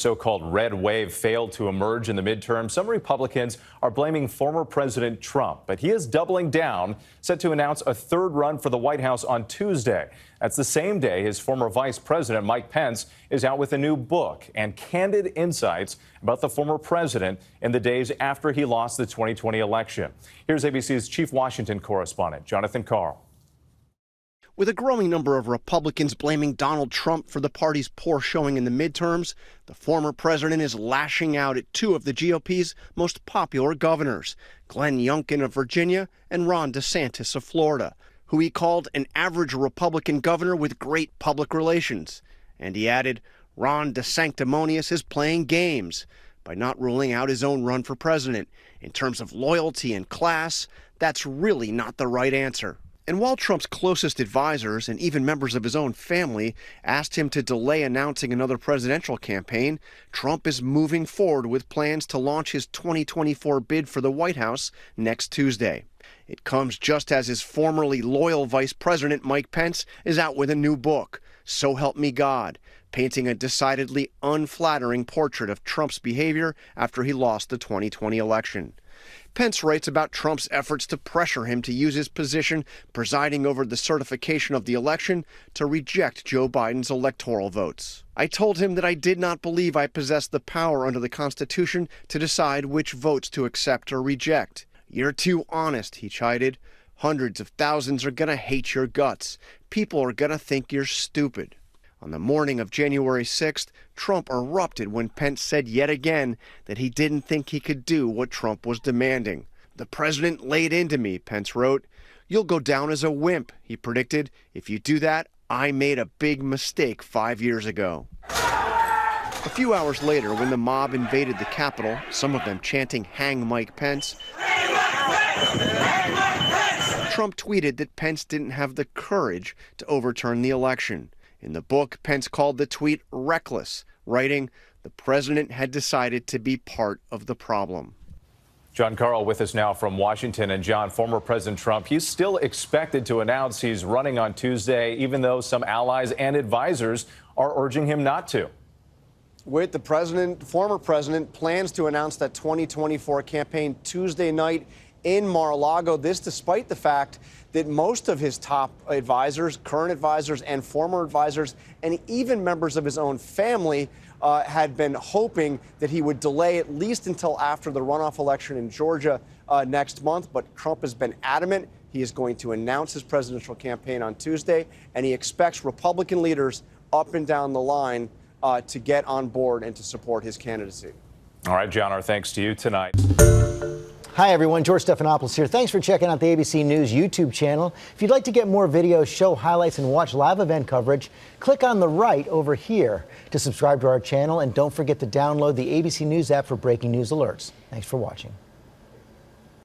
So-called red wave failed to emerge in the midterm. Some Republicans are blaming former President Trump, but he is doubling down, set to announce a third run for the White House on Tuesday. That's the same day his former Vice President Mike Pence is out with a new book and candid insights about the former president in the days after he lost the 2020 election. Here's ABC's chief Washington correspondent, Jonathan Karl. With a growing number of Republicans blaming Donald Trump for the party's poor showing in the midterms, the former president is lashing out at two of the GOP's most popular governors, Glenn Youngkin of Virginia and Ron DeSantis of Florida, who he called an average Republican governor with great public relations. And he added, Ron DeSanctimonious is playing games by not ruling out his own run for president. In terms of loyalty and class, that's really not the right answer. And while Trump's closest advisors and even members of his own family asked him to delay announcing another presidential campaign, Trump is moving forward with plans to launch his 2024 bid for the White House next Tuesday. It comes just as his formerly loyal Vice President Mike Pence is out with a new book, So Help Me God, painting a decidedly unflattering portrait of Trump's behavior after he lost the 2020 election. Pence writes about Trump's efforts to pressure him to use his position presiding over the certification of the election to reject Joe Biden's electoral votes. I told him that I did not believe I possessed the power under the Constitution to decide which votes to accept or reject. You're too honest, he chided. Hundreds of thousands are going to hate your guts. People are going to think you're stupid. On the morning of January 6th, Trump erupted when Pence said yet again that he didn't think he could do what Trump was demanding. The president laid into me, Pence wrote. You'll go down as a wimp, he predicted. If you do that, I made a big mistake 5 years ago. A few hours later, when the mob invaded the Capitol, some of them chanting, "Hang Mike Pence," Trump tweeted that Pence didn't have the courage to overturn the election. In the book, Pence called the tweet reckless, writing, the president had decided to be part of the problem. John Karl with us now from Washington. And John, former President Trump, he's still expected to announce he's running on Tuesday, even though some allies and advisors are urging him not to. With the former president plans to announce that 2024 campaign Tuesday night in Mar-a-Lago. This despite the fact that most of his top advisors, current advisors and former advisors, and even members of his own family had been hoping that he would delay at least until after the runoff election in Georgia next month. But Trump has been adamant he is going to announce his presidential campaign on Tuesday, and he expects Republican leaders up and down the line to get on board and to support his candidacy. All right, John, our thanks to you tonight. Hi, everyone. George Stephanopoulos here. Thanks for checking out the ABC News YouTube channel. If you'd like to get more videos, show highlights, and watch live event coverage, click on the right over here to subscribe to our channel. And don't forget to download the ABC News app for breaking news alerts. Thanks for watching.